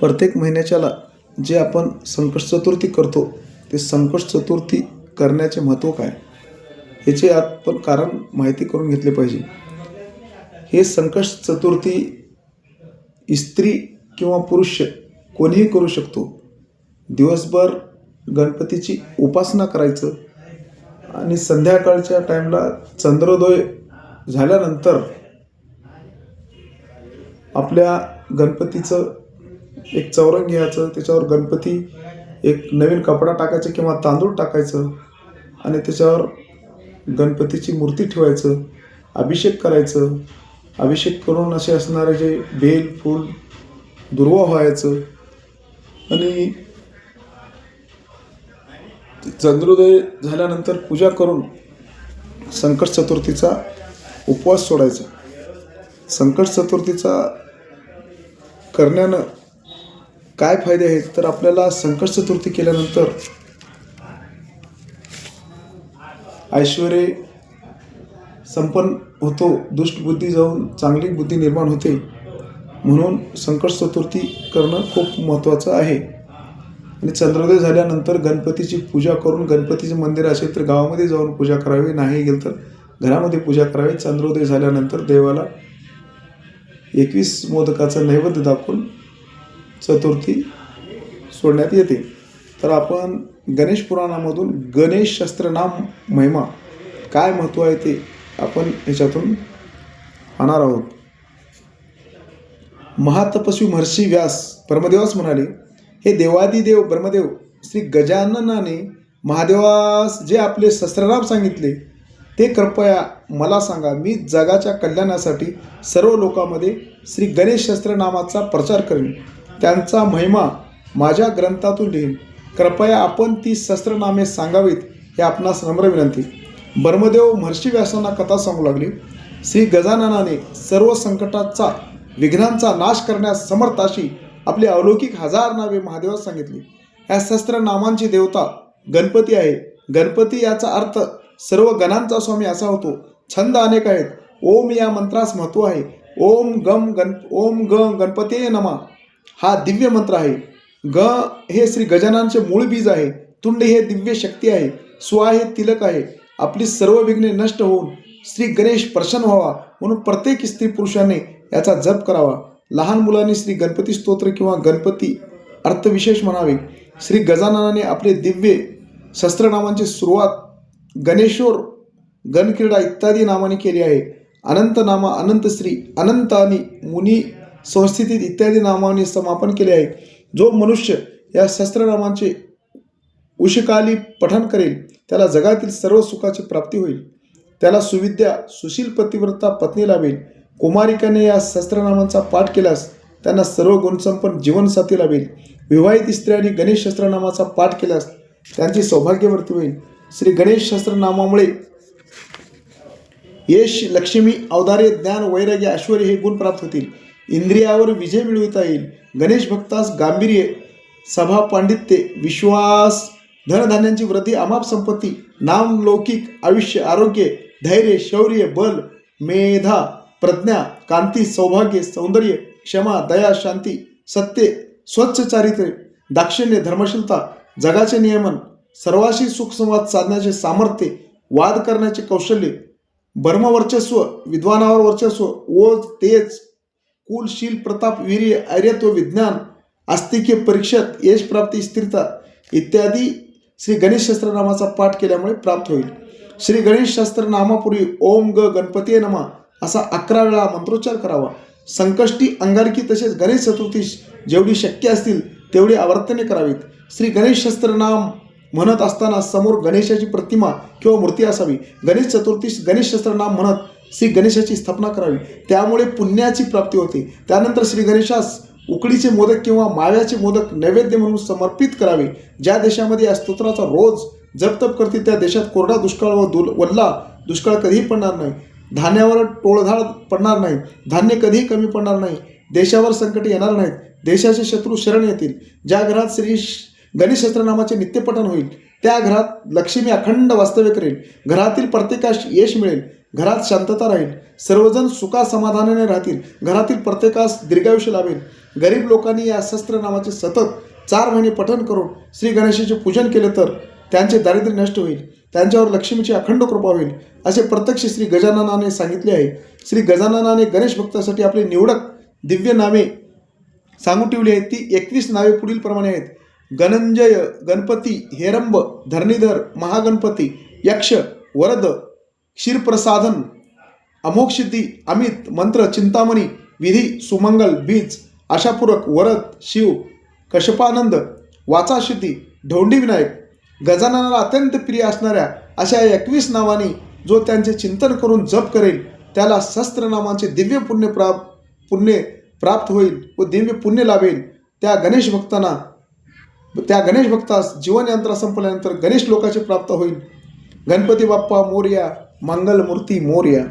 प्रत्येक महिन्याच्याला जे आपण संकट चतुर्थी करतो ते संकट चतुर्थी करण्याचे महत्त्व काय याचे आपण कारण माहिती करून घेतले पाहिजे. हे संकट चतुर्थी स्त्री किंवा पुरुष कोणीही करू शकतो. दिवसभर गणपतीची उपासना करायचं आणि संध्याकाळच्या टाईमला चंद्रोदय झाल्यानंतर आपल्या गणपतीचं एक चौरंग घ्यायचं, त्याच्यावर गणपती एक नवीन कपडा टाकायचं किंवा तांदूळ टाकायचं आणि त्याच्यावर गणपतीची मूर्ती ठेवायचं, अभिषेक करायचं. अभिषेक करून असे असणारे जे बेल फूल दुर्वा व्हायचं आणि चंद्रोदय झाल्यानंतर पूजा करून संकट चतुर्थीचा उपवास सोडायचा. संकट चतुर्थीचा करण्यानं काय फायदे आहेत तर आपल्याला संकट चतुर्थी केल्यानंतर ऐश्वर्य संपन्न होतो, दुष्ट बुद्धी जाऊन चांगली बुद्धी निर्माण होते. म्हणून संकट चतुर्थी करणं खूप महत्त्वाचं आहे. आणि चंद्रोदय झाल्यानंतर गणपतीची पूजा करून, गणपतीचे मंदिर असेल तर गावामध्ये जाऊन पूजा करावी, नाही गेलं तर घरामध्ये पूजा करावी. चंद्रोदय झाल्यानंतर देवाला 21 मोदकाचं नैवेद्य दाखवून चतुर्थी सोडण्यात येते. तर आपण गणेश पुराणामधून गणेश सहस्त्रनाम महिमा काय महत्त्व आहे ते आपण ह्याच्यातून पाहणार आहोत. महातपस्वी महर्षी व्यास ब्रह्मदेवास म्हणाले, हे देवादिदेव ब्रह्मदेव श्री गजाननाने महादेवास जे आपले सहस्त्रनाम सांगितले ते कृपया मला सांगा. मी जगाच्या कल्याणासाठी सर्व लोकांमध्ये श्री गणेश सहस्त्रनामाचा प्रचार करेन, त्यांचा महिमा माझ्या ग्रंथातून लिहीन. कृपया आपण ती सहस्त्रनामे सांगावीत हे आपणास नम्र विनंती. ब्रह्मदेव महर्षी व्यासांना कथा सांगू लागले. श्री गजाननाने सर्व संकटाचा विघ्नांचा नाश करण्यास समर्थ अशी आपली अलौकिक 1000 नावे महादेवास सांगितली. ह्या सहस्त्रनामांची देवता गणपती आहे. गणपती याचा अर्थ सर्व गणांचा स्वामी असा होतो. छंद अनेक आहेत. ओम या मंत्रास महत्त्व आहे. ओम ग गणपते नमा हा दिव्य मंत्र आहे. ग हे श्री गजाननाचे मूळ बीज आहे. तुंड हे दिव्य शक्ती आहे. स्वा हे तिलक आहे. आपली सर्व विघ्ने नष्ट होऊन श्री गणेश प्रसन्न व्हावा म्हणून प्रत्येक स्त्री पुरुषाने याचा जप करावा. लहान मुलांनी श्री गणपती स्तोत्र किंवा गणपती अर्थविशेष म्हणावे. श्री गजाननाने आपले दिव्य सहस्त्रनामांची सुरुवात गणेश्वर, गणक्रीडा इत्यादी नामाने केली आहे. अनंत नामा, अनंत श्री, अनंत आणि मुनी संस्थितीत इत्यादी नामाने समापन केले आहे. जो मनुष्य या सहस्त्रनामांचे उशिकाली पठण करेल त्याला जगातील सर्व सुखाची प्राप्ती होईल. त्याला सुविद्या, सुशील पतिव्रता पत्नी लाभेल. कुमारिकाने या सहस्त्रनामांचा पाठ केल्यास त्यांना सर्व गुणसंपन्न जीवनसाथी लाभेल. विवाहित स्त्रियांनी गणेश सहस्त्रनामाचा पाठ केल्यास त्यांची सौभाग्यवृत्ती होईल. श्री गणेश सहस्त्रनामामुळे यश, लक्ष्मी, औदार्य, ज्ञान, वैराग्य, ऐश्वर्य हे गुण प्राप्त होतील. इंद्रियावर विजय मिळविता येईल. गणेश भक्तास गांभीर्य, सभा, पांडित्य, विश्वास, धनधान्यांची वृद्धी, अमाप संपत्ती, नाम, लौकिक आयुष्य, आरोग्य, धैर्य, शौर्य, बल, मेधा, प्रज्ञा, कांती, सौभाग्य, सौंदर्य, क्षमा, दया, शांती, सत्य, स्वच्छ चारित्र्य, दाक्षिण्य, धर्मशीलता, जगाचे नियमन, सर्वाशी सुखसंवाद साधण्याचे सामर्थ्य, वाद करण्याचे कौशल्य, ब्रह्मवर्चस्व, विद्वानावर वर्चस्व, ओज, तेज, कुल, शील, प्रताप, वीर्य, ऐर्यत्व, विज्ञान, आस्तिक्य, परीक्षत, यश प्राप्ती, स्थिरता इत्यादी श्री गणेश सहस्त्रनामाचा पाठ केल्यामुळे प्राप्त होईल. श्री गणेश सहस्त्रनामापूर्वी ओम ग गणपती नमा असा 11 वेळा मंत्रोच्चार करावा. संकष्टी, अंगारकी तसेच गणेश चतुर्थीस जेवढी शक्य असतील तेवढी आवर्तने करावीत. श्री गणेश सहस्त्रनाम म्हणत असताना समोर गणेशाची प्रतिमा किंवा मूर्ती असावी. गणेश चतुर्थीस गणेश सहस्त्रनाम म्हणत श्री गणेशाची स्थापना करावी, त्यामुळे पुण्याची प्राप्ती होते. त्यानंतर श्री गणेशास उकडीचे मोदक किंवा माव्याचे मोदक नैवेद्य म्हणून समर्पित करावे. ज्या देशामध्ये या स्तोत्राचा रोज जपतप करतील त्या देशात कोरडा दुष्काळ व वल्ला दुष्काळ कधीही पडणार नाही. धान्यावर टोळधाड पडणार नाही. धान्य कधीही कमी पडणार नाही. देशावर संकट येणार नाहीत. देशाचे शत्रू शरण येतील. ज्या घरात श्री गणेश सहस्त्रनामाचे नित्यपठण होईल त्या घरात लक्ष्मी अखंड वास्तव्य करेल. घरातील प्रत्येकास यश मिळेल. घरात शांतता राहील, सर्वजण सुखा समाधानाने राहतील, घरातील प्रत्येकास दीर्घायुष्य लाभेल. गरीब लोकांनी या शस्त्र नावाचे सतत 4 महिने पठण करून श्री गणेशाचे पूजन केले तर त्यांचे दारिद्र्य नष्ट होईल, त्यांच्यावर लक्ष्मीची अखंड कृपा होईल, असे प्रत्यक्ष श्री गजाननाने सांगितले आहे. श्री गजाननाने गणेश भक्तासाठी आपली निवडक दिव्य नावे सांगून ठेवली आहेत. ती 21 नावे पुढील प्रमाणे आहेत: गणंजय, गणपती, हेरंब, धरणीधर, महागणपती, यक्ष, वरद, क्षीरप्रसादन, अमोक्षसिद्धी, अमित, मंत्र, चिंतामणी, विधी, सुमंगल, बीज, आशापूरक, वरद, शिव, कश्यपानंद, वाचासिद्धी, ढोंडी विनायक. गजाननाला अत्यंत प्रिय असणाऱ्या अशा 21 नावांनी जो त्यांचे चिंतन करून जप करेल त्याला सहस्त्रनामांचे दिव्य पुण्य प्राप्त होईल व दिव्य पुण्य लाभेल. त्या गणेश भक्तास जीवन यंत्रा संपल्यानंतर गणेश लोकाचे प्राप्त होईल. गणपती बाप्पा मोरया, मंगलमूर्ती मोरया.